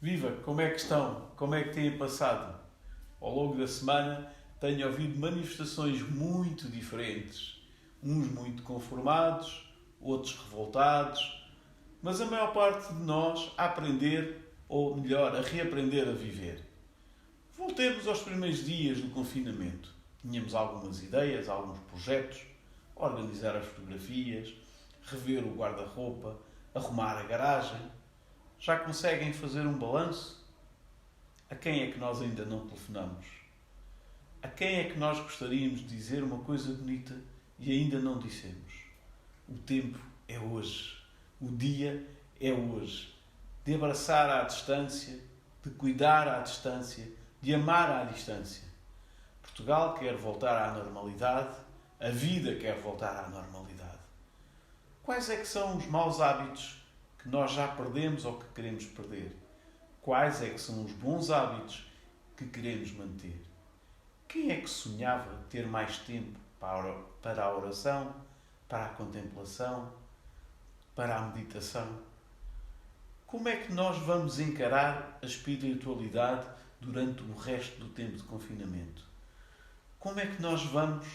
Viva, como é que estão? Como é que têm passado? Ao longo da semana tenho ouvido manifestações muito diferentes. Uns muito conformados, outros revoltados, mas a maior parte de nós a aprender, ou melhor, a reaprender a viver. Voltemos aos primeiros dias do confinamento. Tínhamos algumas ideias, alguns projetos, organizar as fotografias, rever o guarda-roupa, arrumar a garagem. Já conseguem fazer um balanço? A quem é que nós ainda não telefonamos? A quem é que nós gostaríamos de dizer uma coisa bonita e ainda não dissemos? O tempo é hoje. O dia é hoje. De abraçar à distância, de cuidar à distância, de amar à distância. Portugal quer voltar à normalidade, a vida quer voltar à normalidade. Quais é que são os maus hábitos que nós já perdemos ou que queremos perder? Quais é que são os bons hábitos que queremos manter? Quem é que sonhava ter mais tempo para a oração, para a contemplação, para a meditação? Como é que nós vamos encarar a espiritualidade durante o resto do tempo de confinamento? Como é que nós vamos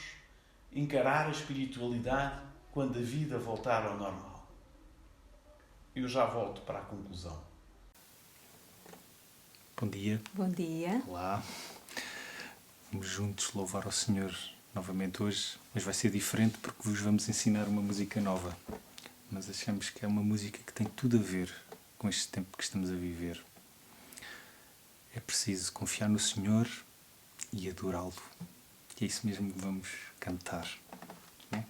encarar a espiritualidade quando a vida voltar ao normal? Eu já volto para a conclusão. Bom dia. Bom dia. Olá. Vamos juntos louvar ao Senhor novamente hoje, mas vai ser diferente porque vos vamos ensinar uma música nova. Mas achamos que é uma música que tem tudo a ver com este tempo que estamos a viver. É preciso confiar no Senhor e adorá-lo. E é isso mesmo que vamos cantar. Não é?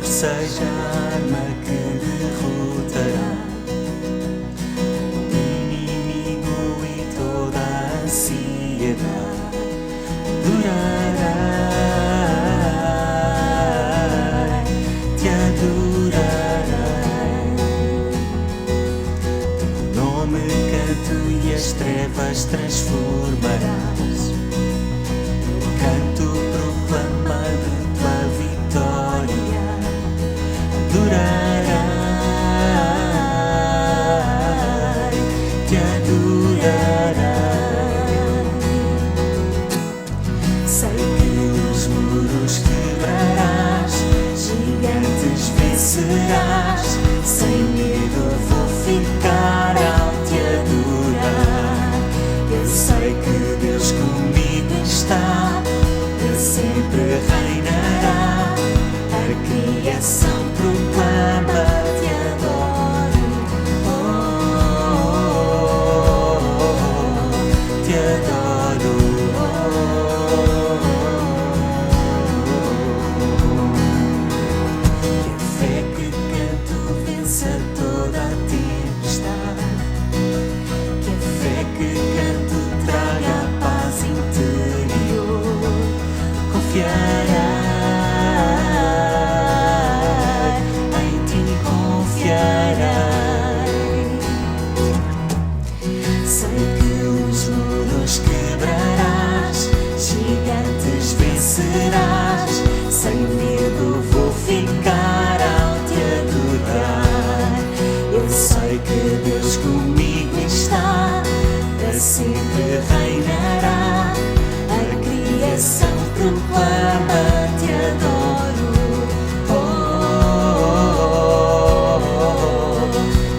Seja a arma que derrotará o inimigo e toda a ansiedade. Adorarei, te adorarei. Teu nome canto e as trevas transformarás. Canto proclamando tua vitória. Adorarei, te adorarei. Sei que os muros quebrarás, gigantes vencerás. Sem medo vou ficar ao te adorar. Eu sei que Deus comigo está, Ele sempre reinará. A criação proclama, te adoro, te adoro. Que a fé que canto vença toda a tempestade. Que a fé que canto traga a paz interior. Confiará. Sei que os muros quebrarás, gigantes vencerás. Sem medo vou ficar ao te adorar. Eu sei que Deus comigo está, para sempre reinará. A criação proclama, te adoro.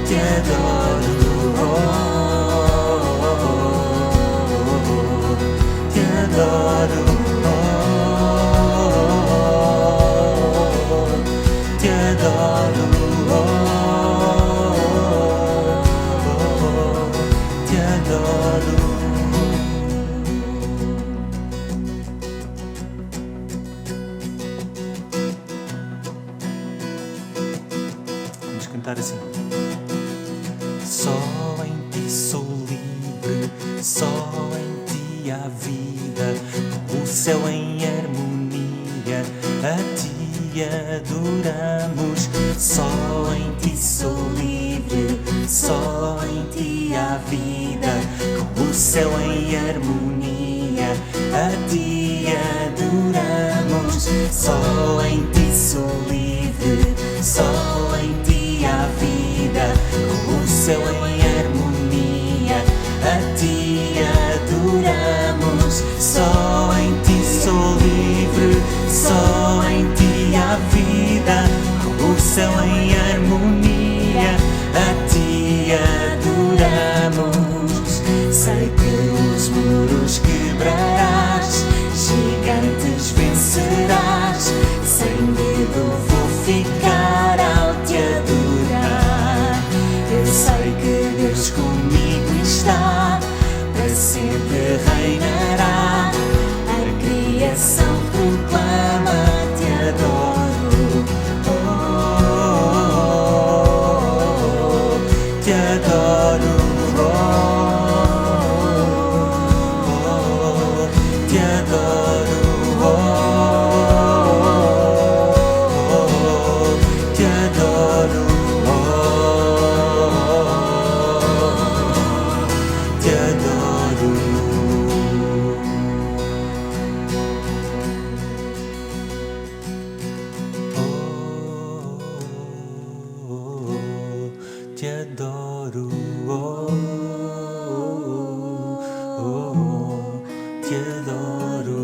Te adoro, te adoro, te adoro, te adoro. Vamos cantar assim. Só em ti sou só em ti há vida, o céu em harmonia, a ti adoramos. Só em ti sou livre, só em ti há vida, com o céu em harmonia, a ti adoramos. Só em ti sou livre, só em ti há vida, com o céu em harmonia, a ti adoramos. Só em ti sou livre, só em ti há vida, com o céu em harmonia, a ti adoramos. Sei que os muros quebrarás, gigantes vencerás, sem medo vou ficar ao te adorar. Eu sei que Deus comigo está, para sempre reinará. A criação proclama, te adoro, te adoro, te adoro, te adoro, te adoro. Te adoro, te adoro,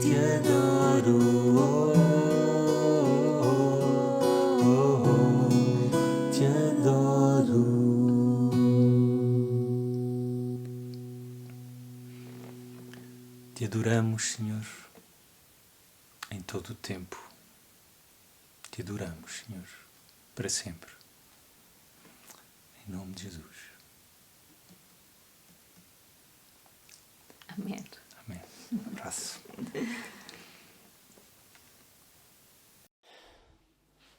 te adoro, te adoro. Te adoramos, Senhor, em todo o tempo. Te adoramos, Senhor, para sempre. Em nome de Jesus. Amém. Amém. Um abraço.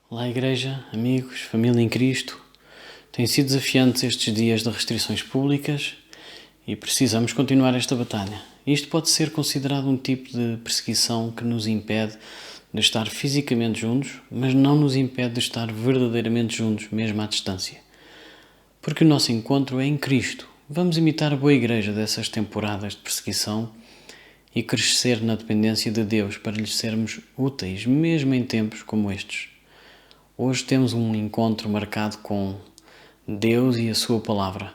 Olá, Igreja, amigos, família em Cristo. Têm sido desafiantes estes dias de restrições públicas e precisamos continuar esta batalha. Isto pode ser considerado um tipo de perseguição que nos impede de estar fisicamente juntos, mas não nos impede de estar verdadeiramente juntos, mesmo à distância. Porque o nosso encontro é em Cristo. Vamos imitar a boa Igreja dessas temporadas de perseguição e crescer na dependência de Deus para lhes sermos úteis, mesmo em tempos como estes. Hoje temos um encontro marcado com Deus e a Sua Palavra.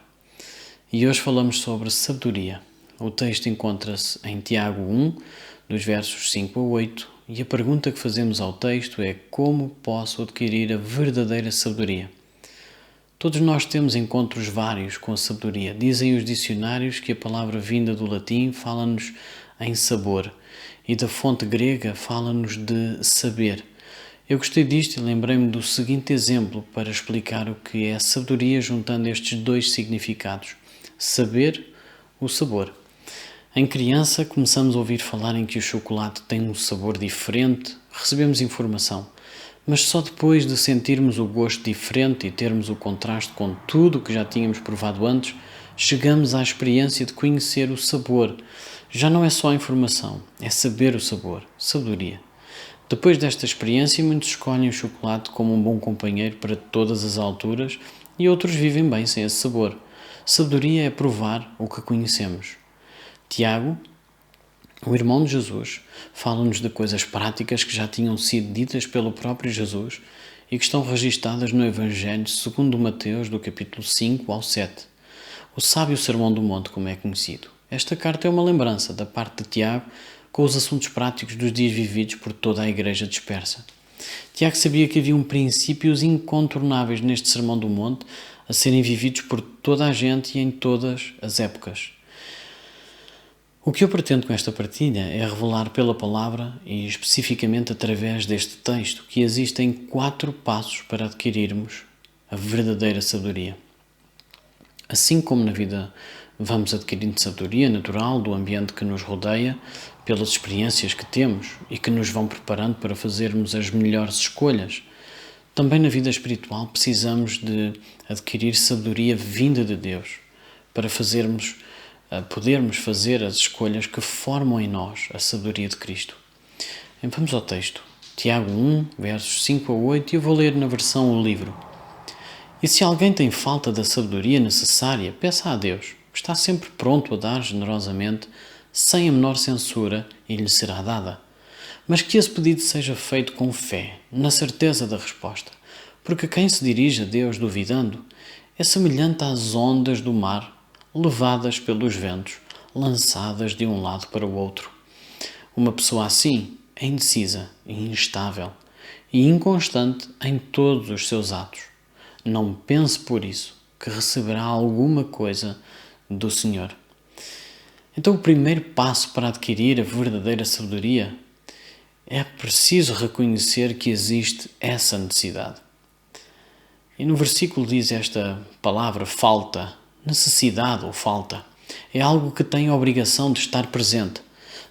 E hoje falamos sobre sabedoria. O texto encontra-se em Tiago 1, dos versos 5 a 8, e a pergunta que fazemos ao texto é: como posso adquirir a verdadeira sabedoria? Todos nós temos encontros vários com a sabedoria. Dizem os dicionários que a palavra vinda do latim fala-nos em sabor e da fonte grega fala-nos de saber. Eu gostei disto e lembrei-me do seguinte exemplo para explicar o que é a sabedoria juntando estes dois significados: saber, o sabor. Em criança começamos a ouvir falar em que o chocolate tem um sabor diferente, recebemos informação, mas só depois de sentirmos o gosto diferente e termos o contraste com tudo o que já tínhamos provado antes, chegamos à experiência de conhecer o sabor. Já não é só a informação, é saber o sabor, sabedoria. Depois desta experiência, muitos escolhem o chocolate como um bom companheiro para todas as alturas e outros vivem bem sem esse sabor. Sabedoria é provar o que conhecemos. Tiago, o irmão de Jesus, fala-nos de coisas práticas que já tinham sido ditas pelo próprio Jesus e que estão registadas no Evangelho segundo Mateus, do capítulo 5 ao 7. O sábio Sermão do Monte, como é conhecido. Esta carta é uma lembrança da parte de Tiago com os assuntos práticos dos dias vividos por toda a Igreja dispersa. Tiago sabia que haviam princípios incontornáveis neste Sermão do Monte a serem vividos por toda a gente e em todas as épocas. O que eu pretendo com esta partilha é revelar pela palavra e especificamente através deste texto que existem 4 passos para adquirirmos a verdadeira sabedoria. Assim como na vida vamos adquirindo sabedoria natural do ambiente que nos rodeia, pelas experiências que temos e que nos vão preparando para fazermos as melhores escolhas, também na vida espiritual precisamos de adquirir sabedoria vinda de Deus para podermos fazer as escolhas que formam em nós a sabedoria de Cristo. Vamos ao texto. Tiago 1, versos 5 a 8, e eu vou ler na versão O Livro. E se alguém tem falta da sabedoria necessária, peça a Deus, que está sempre pronto a dar generosamente, sem a menor censura, e lhe será dada. Mas que esse pedido seja feito com fé, na certeza da resposta, porque quem se dirige a Deus duvidando é semelhante às ondas do mar, levadas pelos ventos, lançadas de um lado para o outro. Uma pessoa assim é indecisa e instável e inconstante em todos os seus atos. Não pense por isso que receberá alguma coisa do Senhor. Então, o primeiro passo para adquirir a verdadeira sabedoria é preciso reconhecer que existe essa necessidade. E no versículo diz esta palavra falta, necessidade ou falta. É algo que tem a obrigação de estar presente.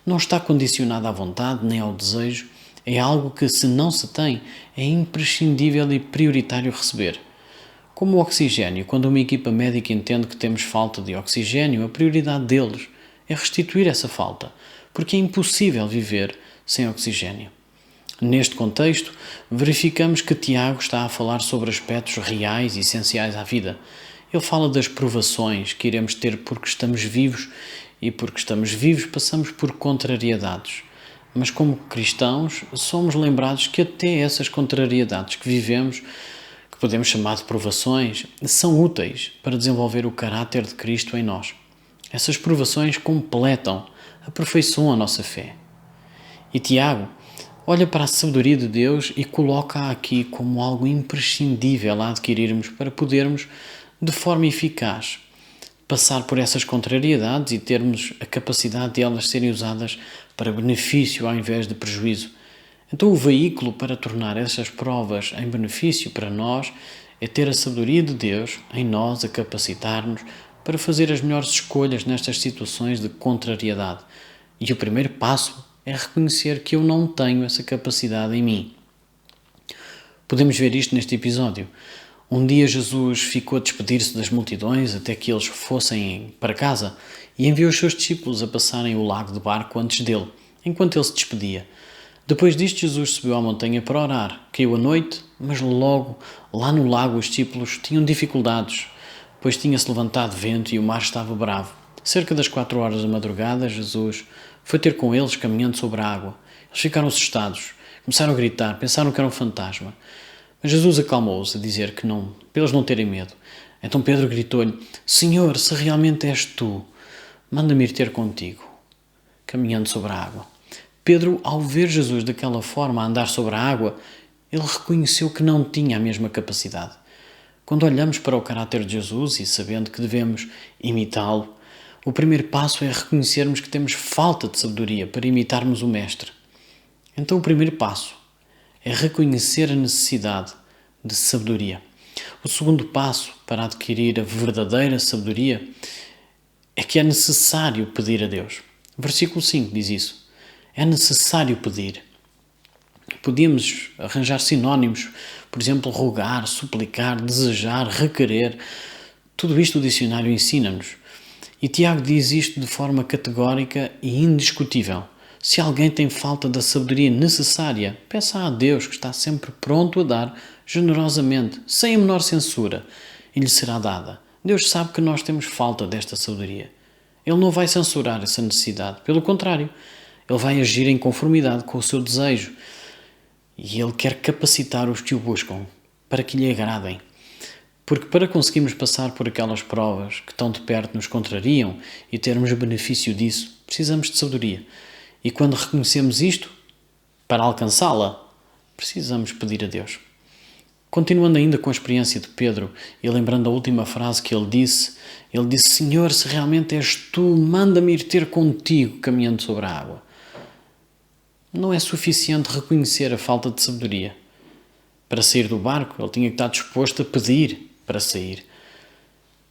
Não está condicionado à vontade nem ao desejo. É algo que, se não se tem, é imprescindível e prioritário receber. Como o oxigênio, quando uma equipa médica entende que temos falta de oxigênio, a prioridade deles é restituir essa falta, porque é impossível viver sem oxigênio. Neste contexto, verificamos que Tiago está a falar sobre aspectos reais e essenciais à vida. Ele fala das provações que iremos ter porque estamos vivos, e porque estamos vivos passamos por contrariedades. Mas como cristãos, somos lembrados que até essas contrariedades que vivemos, que podemos chamar de provações, são úteis para desenvolver o caráter de Cristo em nós. Essas provações completam, aperfeiçoam a nossa fé. E Tiago olha para a sabedoria de Deus e coloca-a aqui como algo imprescindível a adquirirmos para podermos, de forma eficaz, passar por essas contrariedades e termos a capacidade de elas serem usadas para benefício ao invés de prejuízo. Então, o veículo para tornar essas provas em benefício para nós é ter a sabedoria de Deus em nós a capacitar-nos para fazer as melhores escolhas nestas situações de contrariedade. E o primeiro passo é reconhecer que eu não tenho essa capacidade em mim. Podemos ver isto neste episódio. Um dia Jesus ficou a despedir-se das multidões até que eles fossem para casa e enviou os seus discípulos a passarem o lago de barco antes dele, enquanto ele se despedia. Depois disto, Jesus subiu à montanha para orar. Caiu a noite, mas logo lá no lago os discípulos tinham dificuldades, pois tinha-se levantado vento e o mar estava bravo. Cerca das 4 horas da madrugada, Jesus foi ter com eles caminhando sobre a água. Eles ficaram assustados, começaram a gritar, pensaram que era um fantasma. Mas Jesus acalmou-os a dizer que não, para eles não terem medo. Então Pedro gritou-lhe: Senhor, se realmente és tu, manda-me ir ter contigo, caminhando sobre a água. Pedro, ao ver Jesus daquela forma a andar sobre a água, ele reconheceu que não tinha a mesma capacidade. Quando olhamos para o caráter de Jesus e sabendo que devemos imitá-lo, o primeiro passo é reconhecermos que temos falta de sabedoria para imitarmos o Mestre. Então o primeiro passo é reconhecer a necessidade de sabedoria. O segundo passo para adquirir a verdadeira sabedoria é que é necessário pedir a Deus. Versículo 5 diz isso. É necessário pedir. Podíamos arranjar sinónimos, por exemplo, rogar, suplicar, desejar, requerer. Tudo isto o dicionário ensina-nos. E Tiago diz isto de forma categórica e indiscutível. Se alguém tem falta da sabedoria necessária, peça a Deus, que está sempre pronto a dar generosamente, sem a menor censura, e lhe será dada. Deus sabe que nós temos falta desta sabedoria. Ele não vai censurar essa necessidade. Pelo contrário, Ele vai agir em conformidade com o seu desejo. E Ele quer capacitar os que o buscam para que lhe agradem. Porque para conseguirmos passar por aquelas provas que tão de perto nos contrariam e termos benefício disso, precisamos de sabedoria. E quando reconhecemos isto, para alcançá-la, precisamos pedir a Deus. Continuando ainda com a experiência de Pedro e lembrando a última frase que ele disse, Senhor, se realmente és tu, manda-me ir ter contigo caminhando sobre a água. Não é suficiente reconhecer a falta de sabedoria. Para sair do barco, ele tinha que estar disposto a pedir para sair.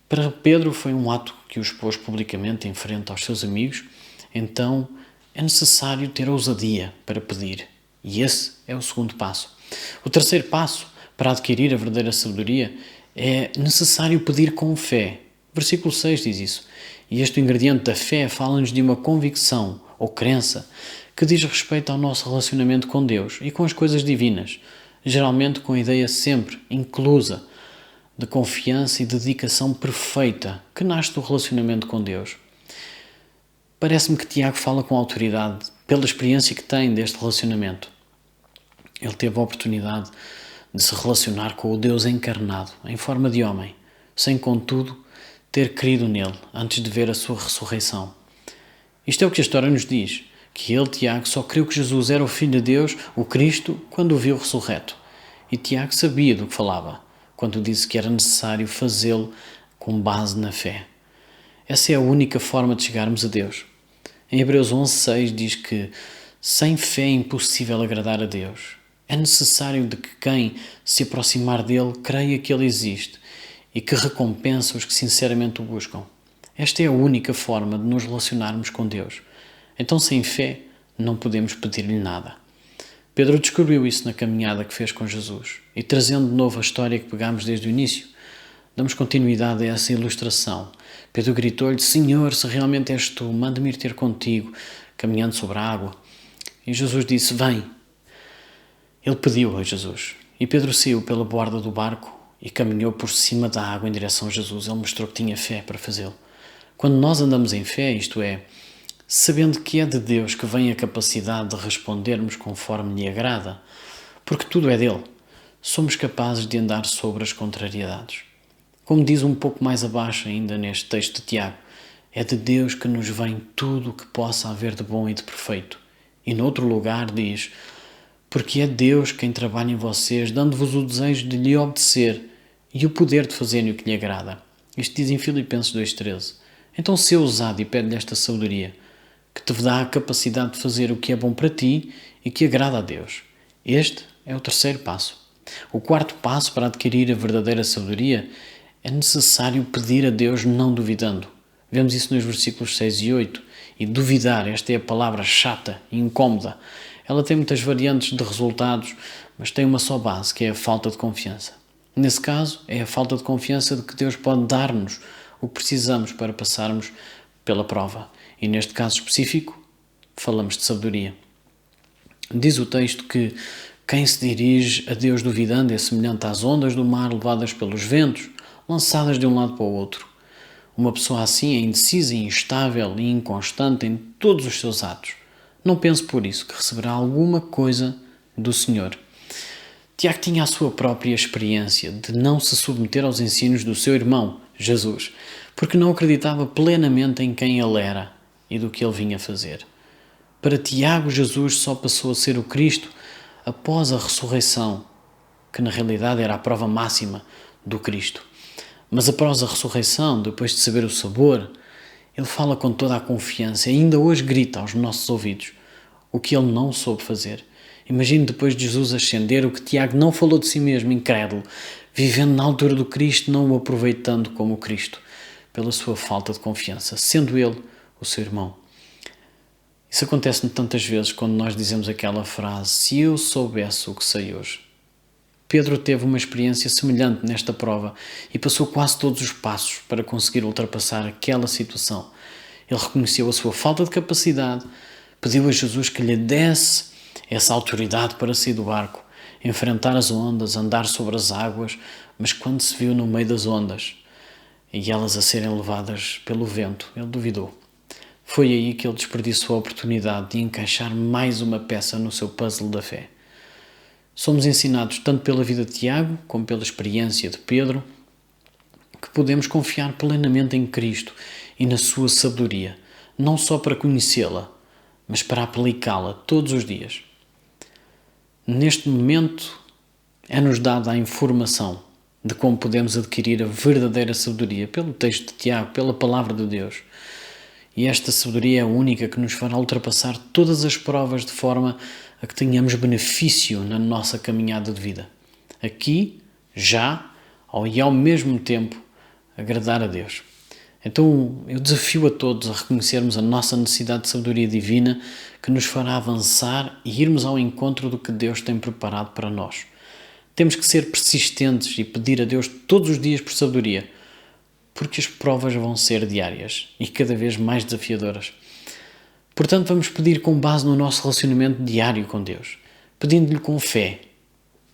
Para Pedro foi um ato que o expôs publicamente em frente aos seus amigos, então é necessário ter ousadia para pedir. E esse é o segundo passo. O terceiro passo Para adquirir a verdadeira sabedoria é necessário pedir com fé. Versículo 6 diz isso. E este ingrediente da fé fala-nos de uma convicção ou crença que diz respeito ao nosso relacionamento com Deus e com as coisas divinas, geralmente com a ideia sempre inclusa de confiança e dedicação perfeita que nasce do relacionamento com Deus. Parece-me que Tiago fala com autoridade pela experiência que tem deste relacionamento. Ele teve a oportunidade de se relacionar com o Deus encarnado, em forma de homem, sem, contudo, ter crido nele antes de ver a sua ressurreição. Isto é o que a história nos diz, que ele, Tiago, só creu que Jesus era o Filho de Deus, o Cristo, quando o viu ressurreto. E Tiago sabia do que falava, quando disse que era necessário fazê-lo com base na fé. Essa é a única forma de chegarmos a Deus. Em Hebreus 11:6 diz que sem fé é impossível agradar a Deus. É necessário de que quem se aproximar dele creia que ele existe e que recompensa os que sinceramente o buscam. Esta é a única forma de nos relacionarmos com Deus. Então, sem fé, não podemos pedir-lhe nada. Pedro descobriu isso na caminhada que fez com Jesus. E trazendo de novo a história que pegámos desde o início, damos continuidade a essa ilustração. Pedro gritou-lhe: Senhor, se realmente és tu, manda-me ir ter contigo, caminhando sobre a água. E Jesus disse: Vem. Ele pediu a Jesus. E Pedro saiu pela borda do barco e caminhou por cima da água em direção a Jesus. Ele mostrou que tinha fé para fazê-lo. Quando nós andamos em fé, isto é, sabendo que é de Deus que vem a capacidade de respondermos conforme lhe agrada, porque tudo é dele, somos capazes de andar sobre as contrariedades. Como diz um pouco mais abaixo ainda neste texto de Tiago, é de Deus que nos vem tudo o que possa haver de bom e de perfeito. E noutro lugar diz: porque é Deus quem trabalha em vocês, dando-vos o desejo de lhe obedecer e o poder de fazerem o que lhe agrada. Isto diz em Filipenses 2:13. Então, sê ousado e pede-lhe esta sabedoria, que te dá a capacidade de fazer o que é bom para ti e que agrada a Deus. Este é o terceiro passo. O quarto passo para adquirir a verdadeira sabedoria é necessário pedir a Deus não duvidando. Vemos isso nos versículos 6 e 8. E duvidar, esta é a palavra chata e incómoda. Ela tem muitas variantes de resultados, mas tem uma só base, que é a falta de confiança. Nesse caso, é a falta de confiança de que Deus pode dar-nos o que precisamos para passarmos pela prova. E neste caso específico, falamos de sabedoria. Diz o texto que quem se dirige a Deus duvidando é semelhante às ondas do mar levadas pelos ventos, lançadas de um lado para o outro. Uma pessoa assim é indecisa, instável e inconstante em todos os seus atos. Não pense por isso que receberá alguma coisa do Senhor. Tiago tinha a sua própria experiência de não se submeter aos ensinos do seu irmão, Jesus, porque não acreditava plenamente em quem ele era e do que ele vinha fazer. Para Tiago, Jesus só passou a ser o Cristo após a ressurreição, que na realidade era a prova máxima do Cristo. Mas após a ressurreição, depois de saber o sabor, ele fala com toda a confiança e ainda hoje grita aos nossos ouvidos o que ele não soube fazer. Imagine depois de Jesus ascender o que Tiago não falou de si mesmo, incrédulo, vivendo na altura do Cristo, não o aproveitando como o Cristo, pela sua falta de confiança, sendo ele o seu irmão. Isso acontece tantas vezes quando nós dizemos aquela frase: se eu soubesse o que sei hoje. Pedro teve uma experiência semelhante nesta prova e passou quase todos os passos para conseguir ultrapassar aquela situação. Ele reconheceu a sua falta de capacidade, pediu a Jesus que lhe desse essa autoridade para sair do barco, enfrentar as ondas, andar sobre as águas, mas quando se viu no meio das ondas e elas a serem levadas pelo vento, ele duvidou. Foi aí que ele desperdiçou a oportunidade de encaixar mais uma peça no seu puzzle da fé. Somos ensinados, tanto pela vida de Tiago, como pela experiência de Pedro, que podemos confiar plenamente em Cristo e na sua sabedoria, não só para conhecê-la, mas para aplicá-la todos os dias. Neste momento, é-nos dada a informação de como podemos adquirir a verdadeira sabedoria pelo texto de Tiago, pela palavra de Deus. E esta sabedoria é a única que nos fará ultrapassar todas as provas de forma a que tenhamos benefício na nossa caminhada de vida. Aqui, já, e ao mesmo tempo, agradar a Deus. Então, eu desafio a todos a reconhecermos a nossa necessidade de sabedoria divina que nos fará avançar e irmos ao encontro do que Deus tem preparado para nós. Temos que ser persistentes e pedir a Deus todos os dias por sabedoria, porque as provas vão ser diárias e cada vez mais desafiadoras. Portanto, vamos pedir com base no nosso relacionamento diário com Deus, pedindo-lhe com fé,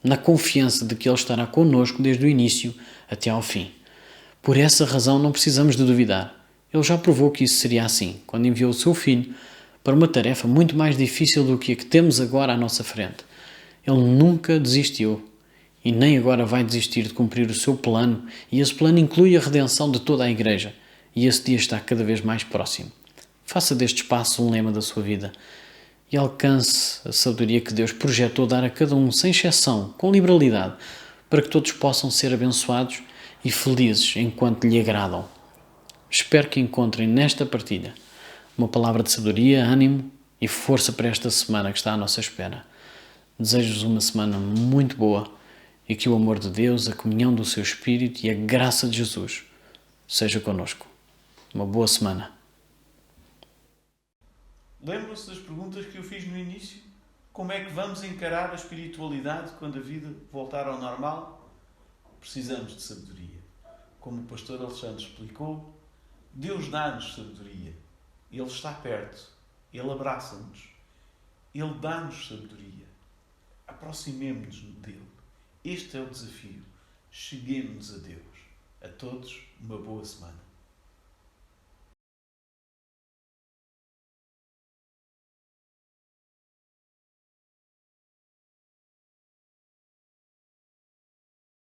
na confiança de que Ele estará connosco desde o início até ao fim. Por essa razão não precisamos de duvidar. Ele já provou que isso seria assim, quando enviou o seu Filho para uma tarefa muito mais difícil do que a que temos agora à nossa frente. Ele nunca desistiu e nem agora vai desistir de cumprir o seu plano, e esse plano inclui a redenção de toda a Igreja, e esse dia está cada vez mais próximo. Faça deste espaço um lema da sua vida e alcance a sabedoria que Deus projetou dar a cada um, sem exceção, com liberalidade, para que todos possam ser abençoados e felizes enquanto lhe agradam. Espero que encontrem nesta partilha uma palavra de sabedoria, ânimo e força para esta semana que está à nossa espera. Desejo-vos uma semana muito boa e que o amor de Deus, a comunhão do seu Espírito e a graça de Jesus seja connosco. Uma boa semana. Lembram-se das perguntas que eu fiz no início? Como é que vamos encarar a espiritualidade quando a vida voltar ao normal? Precisamos de sabedoria. Como o pastor Alexandre explicou, Deus dá-nos sabedoria. Ele está perto. Ele abraça-nos. Ele dá-nos sabedoria. Aproximemo-nos dele. Este é o desafio. Cheguemos a Deus. A todos, uma boa semana.